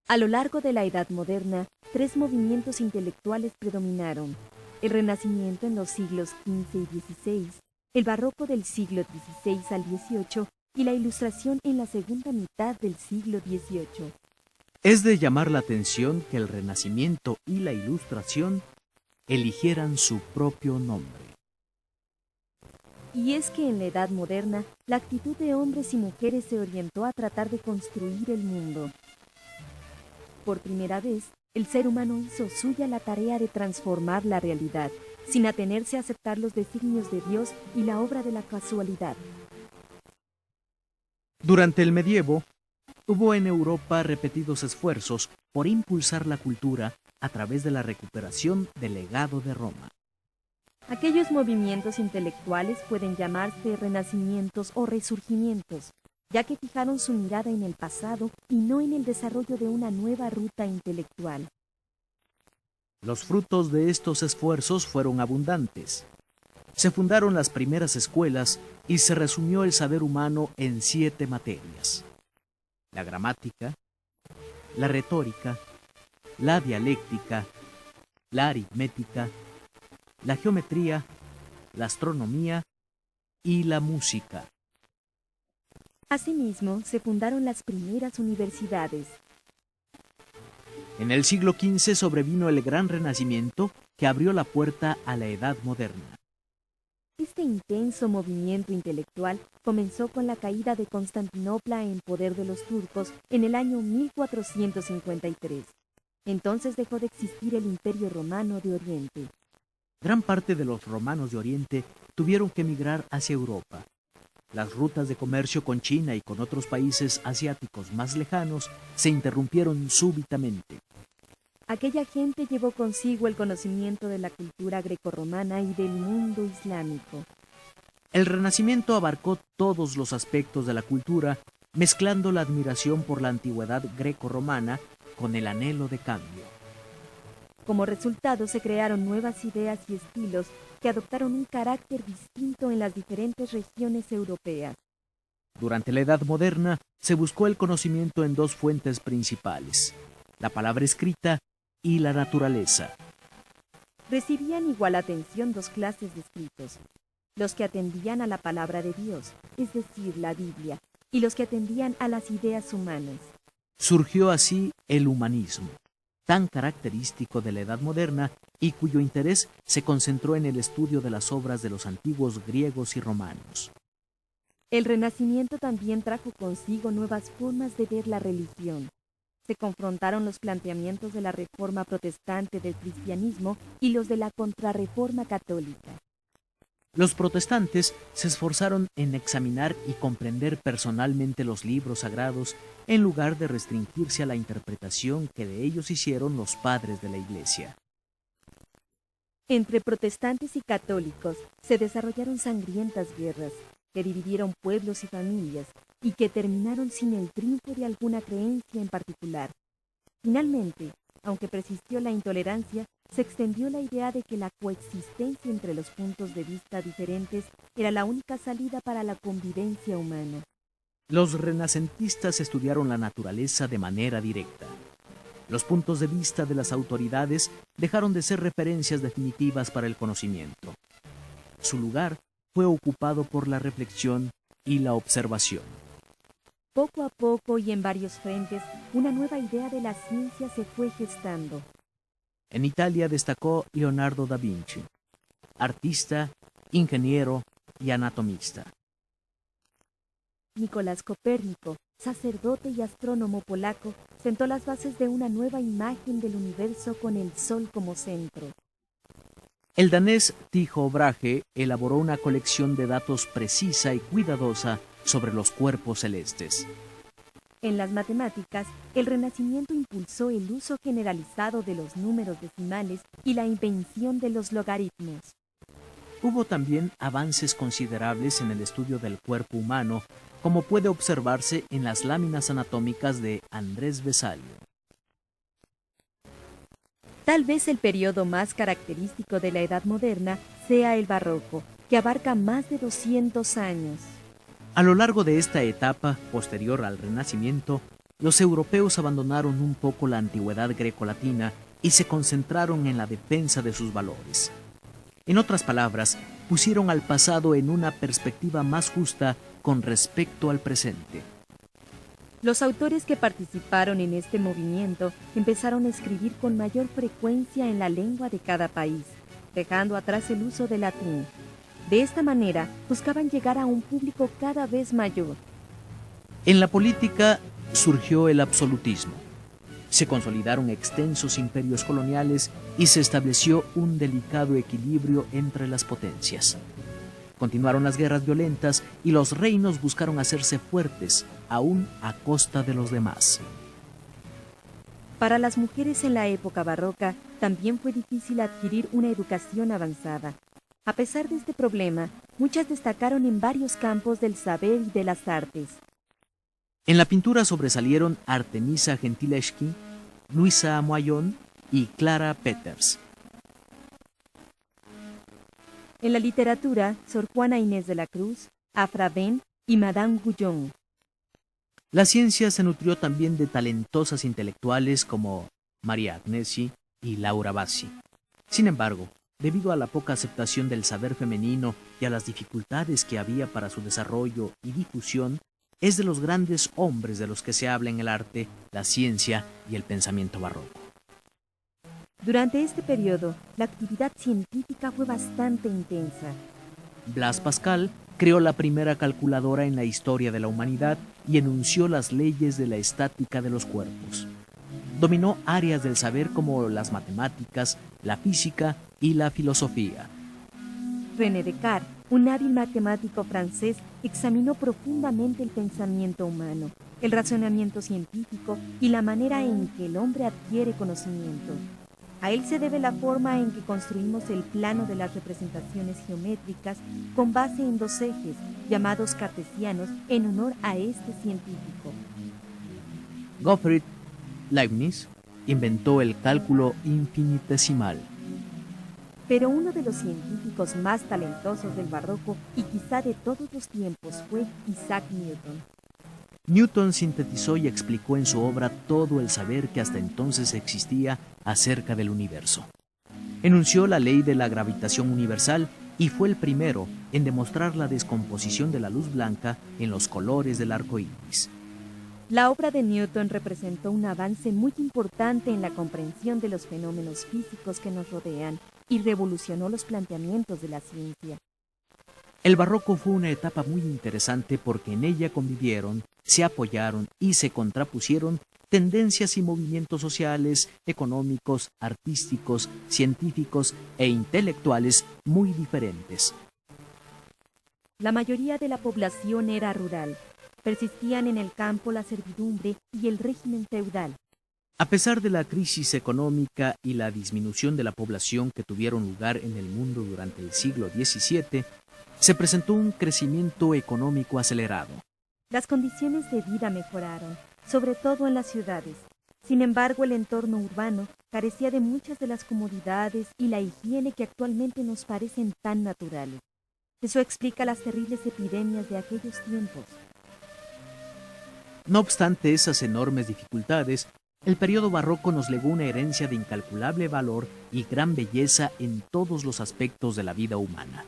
A lo largo de la Edad Moderna, tres movimientos intelectuales predominaron: el Renacimiento en los siglos XV y XVI, el Barroco del siglo XVI al XVIII y la Ilustración en la segunda mitad del siglo XVIII. Es de llamar la atención que el Renacimiento y la Ilustración eligieran su propio nombre. Y es que en la Edad Moderna, la actitud de hombres y mujeres se orientó a tratar de construir el mundo. Por primera vez, el ser humano hizo suya la tarea de transformar la realidad, sin atenerse a aceptar los designios de Dios y la obra de la casualidad. Durante el medievo, hubo en Europa repetidos esfuerzos por impulsar la cultura a través de la recuperación del legado de Roma. Aquellos movimientos intelectuales pueden llamarse renacimientos o resurgimientos, ya que fijaron su mirada en el pasado y no en el desarrollo de una nueva ruta intelectual. Los frutos de estos esfuerzos fueron abundantes. Se fundaron las primeras escuelas y se resumió el saber humano en 7 materias: la gramática, la retórica, la dialéctica, la aritmética, la geometría, la astronomía y la música. Asimismo, se fundaron las primeras universidades. En el siglo XV sobrevino el Gran Renacimiento, que abrió la puerta a la Edad Moderna. Este intenso movimiento intelectual comenzó con la caída de Constantinopla en poder de los turcos en el año 1453. Entonces dejó de existir el Imperio Romano de Oriente. Gran parte de los romanos de Oriente tuvieron que emigrar hacia Europa. Las rutas de comercio con China y con otros países asiáticos más lejanos se interrumpieron súbitamente. Aquella gente llevó consigo el conocimiento de la cultura grecorromana y del mundo islámico. El Renacimiento abarcó todos los aspectos de la cultura, mezclando la admiración por la antigüedad grecorromana con el anhelo de cambio. Como resultado, se crearon nuevas ideas y estilos que adoptaron un carácter distinto en las diferentes regiones europeas. Durante la Edad Moderna se buscó el conocimiento en 2 fuentes principales: la palabra escrita y la naturaleza. Recibían igual atención 2 clases de escritos: los que atendían a la palabra de Dios, es decir, la Biblia, y los que atendían a las ideas humanas. Surgió así el humanismo, tan característico de la Edad Moderna y cuyo interés se concentró en el estudio de las obras de los antiguos griegos y romanos. El Renacimiento también trajo consigo nuevas formas de ver la religión. Se confrontaron los planteamientos de la Reforma Protestante del cristianismo y los de la Contrarreforma Católica. Los protestantes se esforzaron en examinar y comprender personalmente los libros sagrados en lugar de restringirse a la interpretación que de ellos hicieron los padres de la Iglesia. Entre protestantes y católicos se desarrollaron sangrientas guerras que dividieron pueblos y familias y que terminaron sin el triunfo de alguna creencia en particular. Finalmente, aunque persistió la intolerancia, se extendió la idea de que la coexistencia entre los puntos de vista diferentes era la única salida para la convivencia humana. Los renacentistas estudiaron la naturaleza de manera directa. Los puntos de vista de las autoridades dejaron de ser referencias definitivas para el conocimiento. Su lugar fue ocupado por la reflexión y la observación. Poco a poco y en varios frentes, una nueva idea de la ciencia se fue gestando. En Italia destacó Leonardo da Vinci, artista, ingeniero y anatomista. Nicolás Copérnico, sacerdote y astrónomo polaco, sentó las bases de una nueva imagen del universo con el Sol como centro. El danés Tycho Brahe elaboró una colección de datos precisa y cuidadosa sobre los cuerpos celestes. En las matemáticas, el Renacimiento impulsó el uso generalizado de los números decimales y la invención de los logaritmos. Hubo también avances considerables en el estudio del cuerpo humano, como puede observarse en las láminas anatómicas de Andrés Vesalio. Tal vez el periodo más característico de la Edad Moderna sea el Barroco, que abarca más de 200 años. A lo largo de esta etapa, posterior al Renacimiento, los europeos abandonaron un poco la antigüedad grecolatina y se concentraron en la defensa de sus valores. En otras palabras, pusieron al pasado en una perspectiva más justa con respecto al presente. Los autores que participaron en este movimiento empezaron a escribir con mayor frecuencia en la lengua de cada país, dejando atrás el uso del latín. De esta manera, buscaban llegar a un público cada vez mayor. En la política surgió el absolutismo. Se consolidaron extensos imperios coloniales y se estableció un delicado equilibrio entre las potencias. Continuaron las guerras violentas y los reinos buscaron hacerse fuertes, aún a costa de los demás. Para las mujeres en la época barroca también fue difícil adquirir una educación avanzada. A pesar de este problema, muchas destacaron en varios campos del saber y de las artes. En la pintura sobresalieron Artemisa Gentileschi, Luisa Moillon y Clara Peters. En la literatura, Sor Juana Inés de la Cruz, Afra Ben y Madame Guyon. La ciencia se nutrió también de talentosas intelectuales como María Agnesi y Laura Bassi. Sin embargo, debido a la poca aceptación del saber femenino y a las dificultades que había para su desarrollo y difusión, es de los grandes hombres de los que se habla en el arte, la ciencia y el pensamiento barroco. Durante este periodo, la actividad científica fue bastante intensa. Blaise Pascal creó la primera calculadora en la historia de la humanidad y enunció las leyes de la estática de los cuerpos. Dominó áreas del saber como las matemáticas, la física y la filosofía. René Descartes, un hábil matemático francés, examinó profundamente el pensamiento humano, el razonamiento científico y la manera en que el hombre adquiere conocimiento. A él se debe la forma en que construimos el plano de las representaciones geométricas con base en dos ejes, llamados cartesianos, en honor a este científico. Gottfried Leibniz inventó el cálculo infinitesimal. Pero uno de los científicos más talentosos del barroco y quizá de todos los tiempos fue Isaac Newton. Newton sintetizó y explicó en su obra todo el saber que hasta entonces existía acerca del universo. Enunció la ley de la gravitación universal y fue el primero en demostrar la descomposición de la luz blanca en los colores del arco iris. La obra de Newton representó un avance muy importante en la comprensión de los fenómenos físicos que nos rodean y revolucionó los planteamientos de la ciencia. El barroco fue una etapa muy interesante porque en ella convivieron, se apoyaron y se contrapusieron tendencias y movimientos sociales, económicos, artísticos, científicos e intelectuales muy diferentes. La mayoría de la población era rural. Persistían en el campo la servidumbre y el régimen feudal. A pesar de la crisis económica y la disminución de la población que tuvieron lugar en el mundo durante el siglo XVII, se presentó un crecimiento económico acelerado. Las condiciones de vida mejoraron, sobre todo en las ciudades. Sin embargo, el entorno urbano carecía de muchas de las comodidades y la higiene que actualmente nos parecen tan naturales. Eso explica las terribles epidemias de aquellos tiempos. No obstante esas enormes dificultades, el periodo barroco nos legó una herencia de incalculable valor y gran belleza en todos los aspectos de la vida humana.